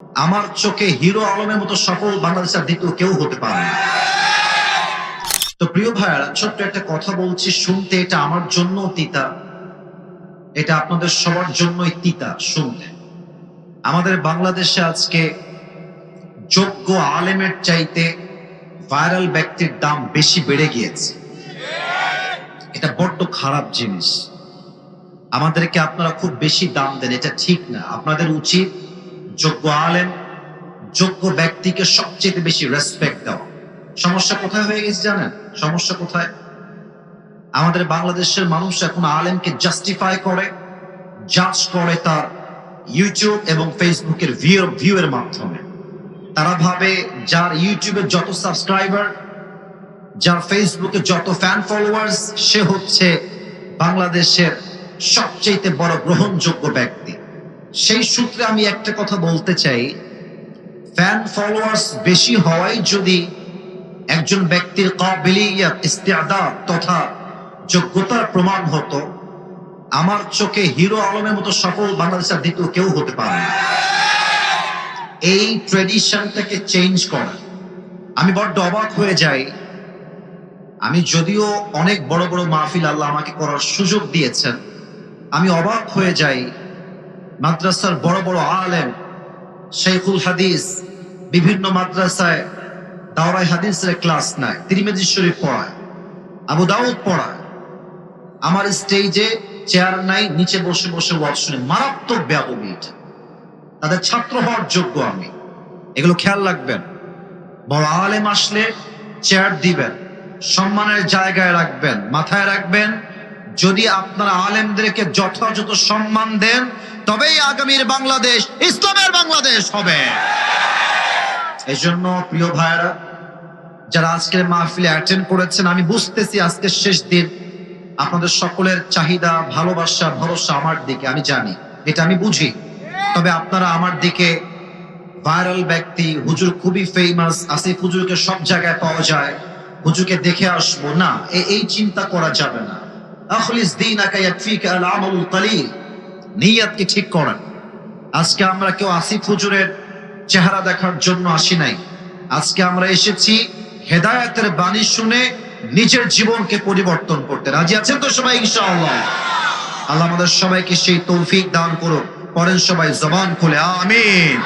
আমার চোখে হিরো আলমের মতো সফল বাংলাদেশের দ্বিতীয় কেউ হতে পারে না। তো প্রিয় ভাইয়ারা, ছোট্ট একটা কথা বলছি, শুনতে এটা আমার জন্য তিতা, এটা আপনাদের সবার জন্যই তিতা শুনতে। আমাদের বাংলাদেশে আজকে যোগ্য আলেমের চাইতে ভাইরাল ব্যক্তির দাম বেশি বেড়ে গিয়েছে। এটা বড্ড খারাপ জিনিস। আমাদেরকে আপনারা খুব বেশি দাম দেন, এটা ঠিক না। আপনাদের উচিত যোগ্য আলেম, যোগ্য ব্যক্তিকে সবচেয়ে বেশি রেসপেক্ট দেওয়া। সমস্যা কোথায় হয়ে গেছে জানেন? সমস্যা কোথায়? আমাদের বাংলাদেশের মানুষ এখন আলেমকে জাস্টিফাই করে, জাজ করে তার ইউটিউব এবং ফেসবুকের ভিউ এর মাধ্যমে। তারা ভাবে যার ইউটিউবে যত সাবস্ক্রাইবার, যার ফেসবুকে যত ফ্যান ফলোয়ার্স, সে হচ্ছে বাংলাদেশের সবচেয়ে বড় গ্রহণযোগ্য ব্যক্তি। সেই সূত্রে আমি একটা কথা বলতে চাই, ফ্যান ফলোয়ার্স বেশি হওয়াই যদি একজন ব্যক্তির কাবিলিয়াত, ইস্তেআদাদ তথা যোগ্যতার প্রমাণ হতো, আমার চোখে হিরো আলমের মতো সফল বাংলাদেশের দ্বিতীয় কেউ হতে পারে না। এই ট্রেডিশনটাকে চেঞ্জ করা, আমি বড্ড অবাক হয়ে যাই। আমি যদিও অনেক বড় বড় মাহফিল আল্লাহ আমাকে করার সুযোগ দিয়েছেন, আমি অবাক হয়ে যাই মাদ্রাসার বড় বড় আলেম, শেখুল হাদিস বিভিন্ন মাদ্রাসায় দাওরায়ে হাদিসের ক্লাস নেয়, তিরমিজি শরীফ পড়ায়, আবু দাউদ পড়ায়। আমার স্টেজে চেয়ার নাই, নিচে বসে বসে ওয়াজ শুনে। মারাত্মক বেয়াদবি। তাদের ছাত্র হওয়ার যোগ্য আমি। এগুলো খেয়াল রাখবেন। বড় আলেম আসলে চেয়ার দিবেন, সম্মানের জায়গায় রাখবেন, মাথায় রাখবেন, যদি আপনারা আলেমদেরকে যথাযথ সম্মান দেন তবেই আগামীর বাংলাদেশ ইসলামের বাংলাদেশ হবে। এই জন্য প্রিয় ভাইয়েরা, যারা আজকের মাহফিলে অ্যাটেন্ড করেছেন, আমি বুঝতেছি আজকের শেষ দিন, আপনাদের সকলের চাহিদা, ভালোবাসা, ভরসা আমার দিকে, আমি জানি, এটা আমি বুঝি। তবে আপনারা আমার দিকে ভাইরাল ব্যক্তি, হুজুর খুবই ফেমাস, আসিফ হুজুরকে সব জায়গায় পাওয়া যায়, হুজুরকে দেখে আসবো না, এই চিন্তা করা যাবে না। আখলিস দীনাকা ইয়াকফিকা আল আমালুল কলিল, নিয়তকে ঠিক করেন। আজকে আমরা কেউ আসিফ হুজুরের চেহারা দেখার জন্য আসি নাই। আজকে আমরা এসেছি হেদায়েতের বাণী শুনে নিজের জীবনকে পরিবর্তন করতে। রাজি আছেন তো সবাই ইনশাআল্লাহ? আল্লাহ আমাদের সবাইকে সেই তৌফিক দান করুন। পড়েন সবাই জবান খুলে আমিন।